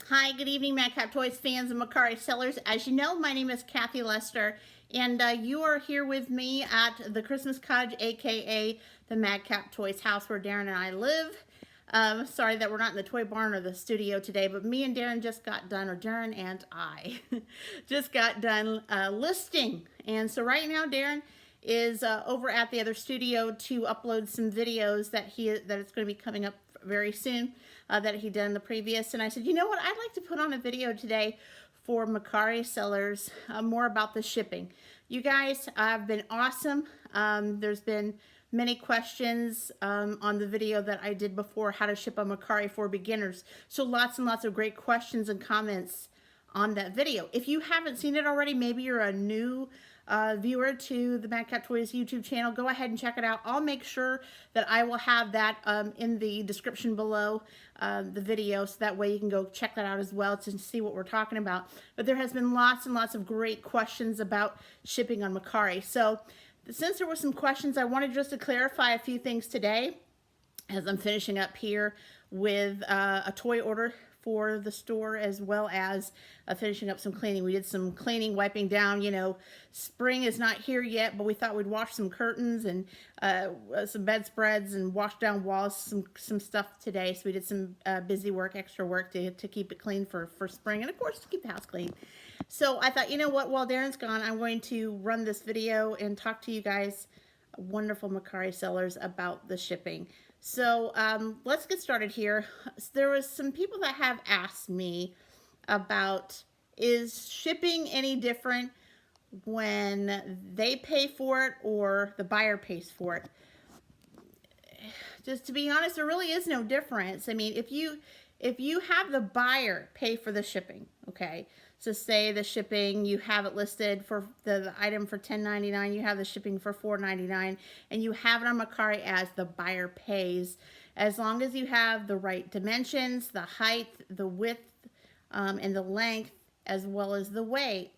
Hi, good evening, Madcap Toys fans and Mercari sellers. As you know, my name is Kathy Lester, and you are here with me at the Christmas Cottage, aka the Madcap Toys house where Darren and I live. Sorry that we're not in the toy barn or the studio today, but me and Darren just got done, or Darren and I just got done listing. And so right now, Darren is over at the other studio to upload some videos that it's going to be coming up very soon that he done the previous. And I said, you know what, I'd like to put on a video today for Mercari sellers more about the shipping. You guys have been awesome. There's been many questions on the video that I did before, how to ship on Mercari for beginners. So lots and lots of great questions and comments on that video. If you haven't seen it already, maybe you're a new viewer to the Madcap Toys YouTube channel, go ahead and check it out. I'll make sure that I will have that in the description below the video, so that way you can go check that out as well to see what we're talking about. But there has been lots and lots of great questions about shipping on Mercari. So since there were some questions, I wanted just to clarify a few things today as I'm finishing up here with a toy order for the store, as well as finishing up some cleaning. We did some cleaning, wiping down. You know, spring is not here yet, but we thought we'd wash some curtains and some bedspreads and wash down walls, some stuff today. So we did some busy work, extra work to keep it clean for spring, and of course to keep the house clean. So I thought, you know what, while Darren's gone, I'm going to run this video and talk to you guys, wonderful Mercari sellers, about the shipping. So let's get started here. There was some people that have asked me about, is shipping any different when they pay for it or the buyer pays for it? Just to be honest, there really is no difference. I mean, if you have the buyer pay for the shipping, okay, so say the shipping, you have it listed for the item for $10.99, you have the shipping for $4.99, and you have it on Mercari as the buyer pays, as long as you have the right dimensions, the height, the width, and the length, as well as the weight.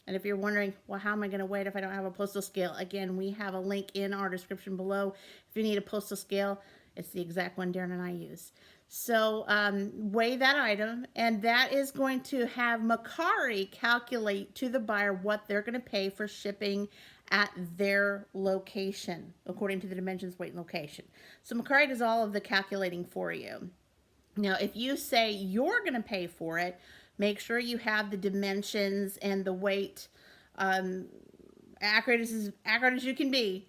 And if you're wondering, well, how am I going to weigh it if I don't have a postal scale? Again, we have a link in our description below. If you need a postal scale, it's the exact one Darren and I use. So weigh that item, and that is going to have Mercari calculate to the buyer what they're going to pay for shipping at their location, according to the dimensions, weight, and location. So Mercari does all of the calculating for you. Now, if you say you're going to pay for it, make sure you have the dimensions and the weight accurate as you can be.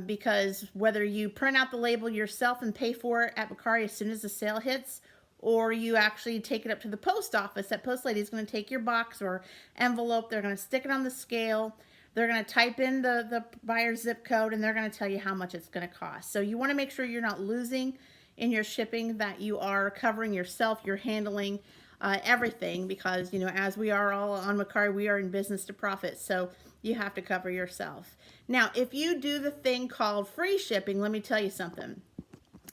Because whether you print out the label yourself and pay for it at Mercari as soon as the sale hits, or you actually take it up to the post office, that post lady is going to take your box or envelope, they're going to stick it on the scale, they're going to type in the buyer's zip code, and they're going to tell you how much it's going to cost. So you want to make sure you're not losing in your shipping, that you are covering yourself, you're handling everything, because, you know, as we are all on Mercari, we are in business to profit, so you have to cover yourself. Now, if you do the thing called free shipping, let me tell you something.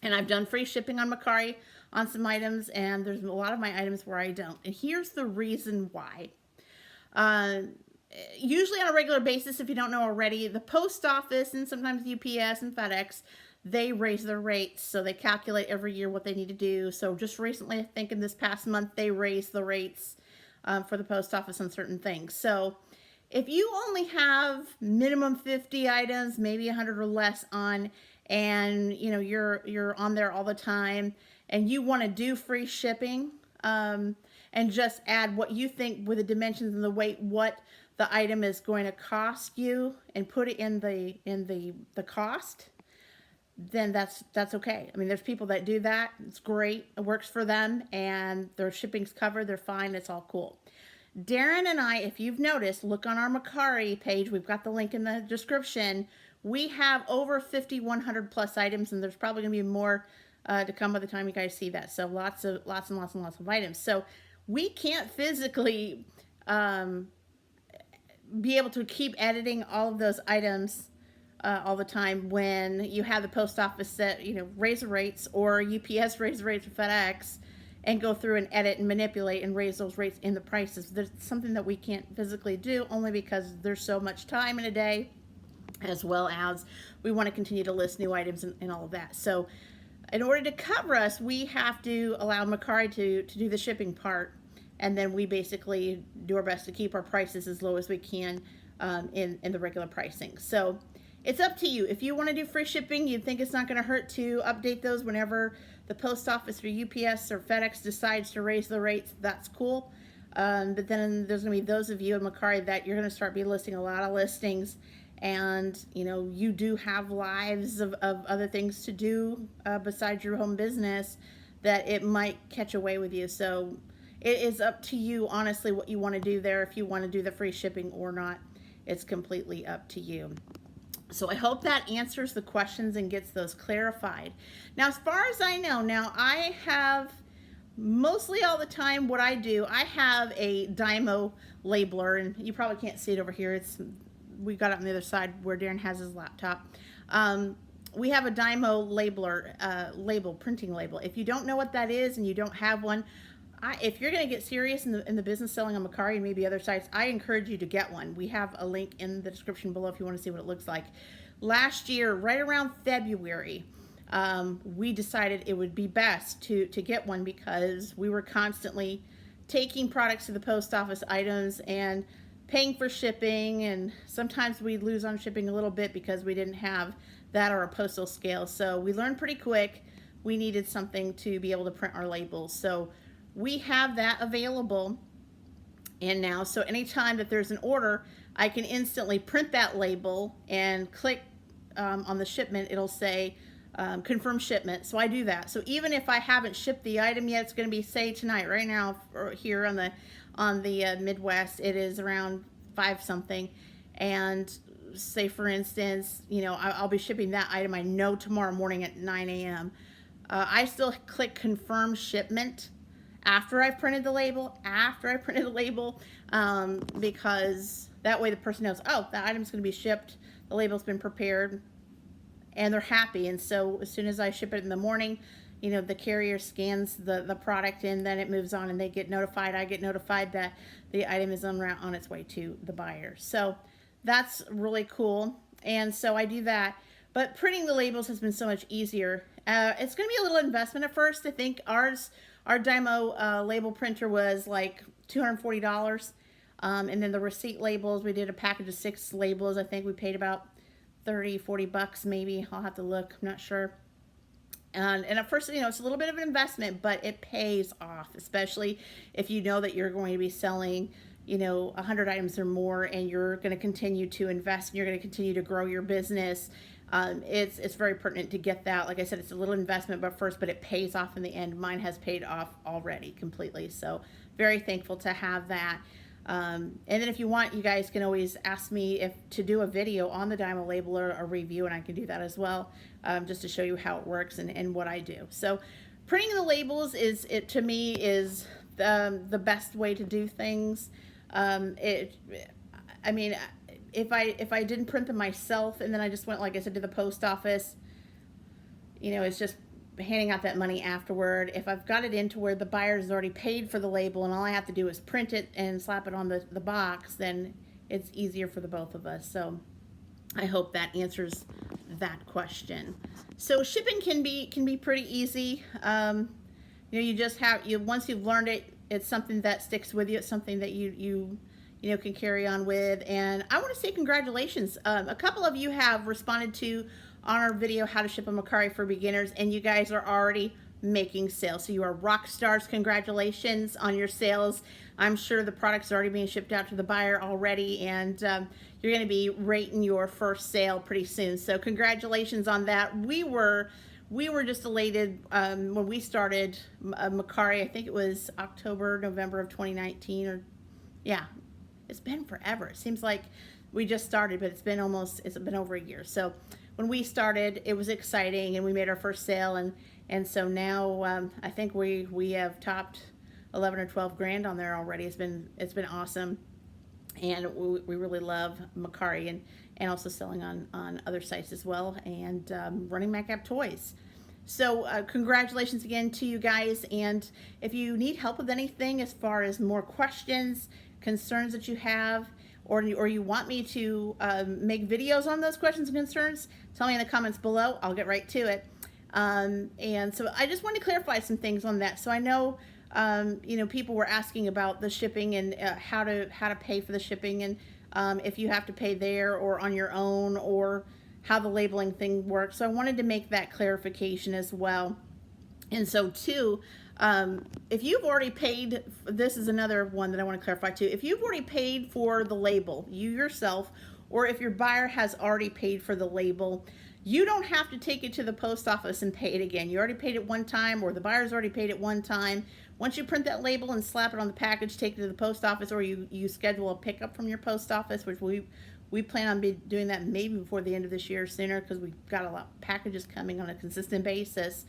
And I've done free shipping on Mercari on some items, and there's a lot of my items where I don't. And here's the reason why. Usually on a regular basis, if you don't know already, the post office and sometimes UPS and FedEx, they raise their rates. So they calculate every year what they need to do. So just recently, I think in this past month, they raised the rates for the post office on certain things. So if you only have minimum 50 items, maybe 100 or less on, and you know you're on there all the time, and you want to do free shipping, and just add what you think with the dimensions and the weight, what the item is going to cost you, and put it in the cost, then that's okay. I mean, there's people that do that. It's great. It works for them, and their shipping's covered. They're fine. It's all cool. Darren and I, if you've noticed, look on our Mercari page. We've got the link in the description. We have over 5,100 plus items, and there's probably going to be more to come by the time you guys see that. So lots and lots of items. So we can't physically be able to keep editing all of those items all the time when you have the post office set, you know, raise the rates, or UPS raise the rates, or FedEx, and go through and edit and manipulate and raise those rates in the prices. There's something that we can't physically do, only because there's so much time in a day, as well as we want to continue to list new items and all of that. So In order to cover us, we have to allow Mercari to do the shipping part, and then we basically do our best to keep our prices as low as we can in the regular pricing. So it's up to you. If you want to do free shipping, you think it's not going to hurt to update those whenever the post office or UPS or FedEx decides to raise the rates, that's cool. But then there's going to be those of you in Mercari that you're going to start be listing a lot of listings, and you do have lives of other things to do besides your home business, that it might catch away with you. So it is up to you, honestly, what you want to do there, if you want to do the free shipping or not. It's completely up to you. So I hope that answers the questions and gets those clarified. Now, as far as I know, now I have mostly all the time what I do, I have a Dymo labeler, and you probably can't see it over here. We got it on the other side where Darren has his laptop. We have a Dymo labeler, printing label. If you don't know what that is and you don't have one, if you're going to get serious in the business selling on Mercari and maybe other sites, I encourage you to get one. We have a link in the description below if you want to see what it looks like. Last year, right around February, we decided it would be best to get one, because we were constantly taking products to the post office, items, and paying for shipping, and sometimes we'd lose on shipping a little bit because we didn't have that or a postal scale. So we learned pretty quick we needed something to be able to print our labels. So we have that available. And now, so anytime that there's an order, I can instantly print that label and click on the shipment. It'll say confirm shipment. So I do that. So even if I haven't shipped the item yet, it's going to be, say, tonight, right now, or here on the Midwest, it is around 5 something, and say for instance, I'll be shipping that item, I know, tomorrow morning at 9 a.m. I still click confirm shipment after I've printed the label, because that way the person knows, oh, the item's going to be shipped, the label's been prepared, and they're happy. And so as soon as I ship it in the morning, the carrier scans the product, and then it moves on, and they get notified. I get notified that the item is on its way to the buyer. So that's really cool. And so I do that. But printing the labels has been so much easier. It's going to be a little investment at first. I think our Dymo label printer was like $240. And then the receipt labels, we did a package of 6 labels. I think we paid about $30-40 maybe. I'll have to look. I'm not sure. And at first, it's a little bit of an investment, but it pays off, especially if you know that you're going to be selling, 100 items or more, and you're going to continue to invest, and you're going to continue to grow your business. It's very pertinent to get that. Like I said, it's a little investment but it pays off in the end. Mine has paid off already completely. So very thankful to have that. And then if you want, you guys can always ask me to do a video on the Dymo labeler, a review, and I can do that as well, just to show you how it works and what I do. So printing the labels to me is the best way to do things. If I didn't print them myself and then I just went, like I said, to the post office, it's just handing out that money afterward. If I've got it into where the buyer's already paid for the label and all I have to do is print it and slap it on the box, then it's easier for the both of us. So I hope that answers that question. So shipping can be pretty easy. You just once you've learned it, it's something that sticks with you. It's something that you can carry on with. And I want to say congratulations. A couple of you have responded on our video, How to Ship a Mercari for Beginners, and you guys are already making sales. So you are rock stars. Congratulations on your sales. I'm sure the product's already being shipped out to the buyer already, and you're going to be rating your first sale pretty soon. So congratulations on that. We were just elated when we started Mercari. I think it was November of 2019, or yeah, it's been forever. It seems like we just started, but it's been over a year. So when we started, it was exciting, and we made our first sale, and so now I think we have topped 11 or 12 grand on there already. It's been awesome, and we really love Mercari and also selling on other sites as well, and running Madcap Toys. So congratulations again to you guys, and if you need help with anything as far as more questions, concerns that you have, or you want me to make videos on those questions and concerns, tell me in the comments below. I'll get right to it. And so I just want to clarify some things on that. So I know, you know, people were asking about the shipping and how to pay for the shipping, and if you have to pay there or on your own, or how the labeling thing works. So I wanted to make that clarification as well. And so too, if you've already paid, this is another one that I want to clarify too. If you've already paid for the label, you yourself, or if your buyer has already paid for the label, you don't have to take it to the post office and pay it again. You already paid it one time, or the buyer's already paid it one time. Once you print that label and slap it on the package, take it to the post office, or you schedule a pickup from your post office, which we plan on doing that maybe before the end of this year or sooner, because we've got a lot of packages coming on a consistent basis.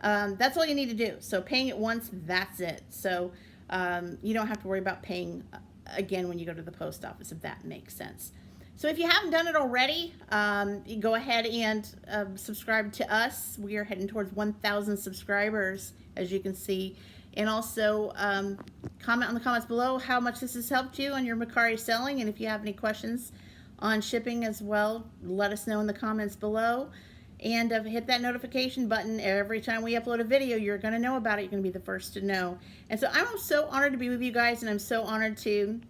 That's all you need to do. So paying it once, that's it. So you don't have to worry about paying again when you go to the post office, if that makes sense. So if you haven't done it already, you go ahead and subscribe to us. We are heading towards 1,000 subscribers, as you can see. And also comment on the comments below how much this has helped you on your Mercari selling. And if you have any questions on shipping as well, let us know in the comments below. And hit that notification button. Every time we upload a video, you're going to know about it. You're going to be the first to know. And so I'm so honored to be with you guys, and I'm so honored to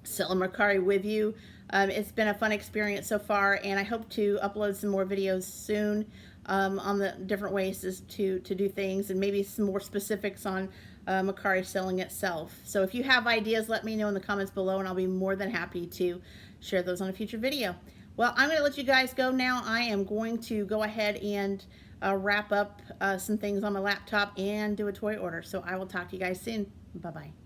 sell a Mercari with you. It's been a fun experience so far, and I hope to upload some more videos soon on the different ways to do things, and maybe some more specifics on Mercari selling itself. So if you have ideas, let me know in the comments below, and I'll be more than happy to share those on a future video. Well, I'm going to let you guys go now. I am going to go ahead and wrap up some things on my laptop and do a toy order. So I will talk to you guys soon. Bye-bye.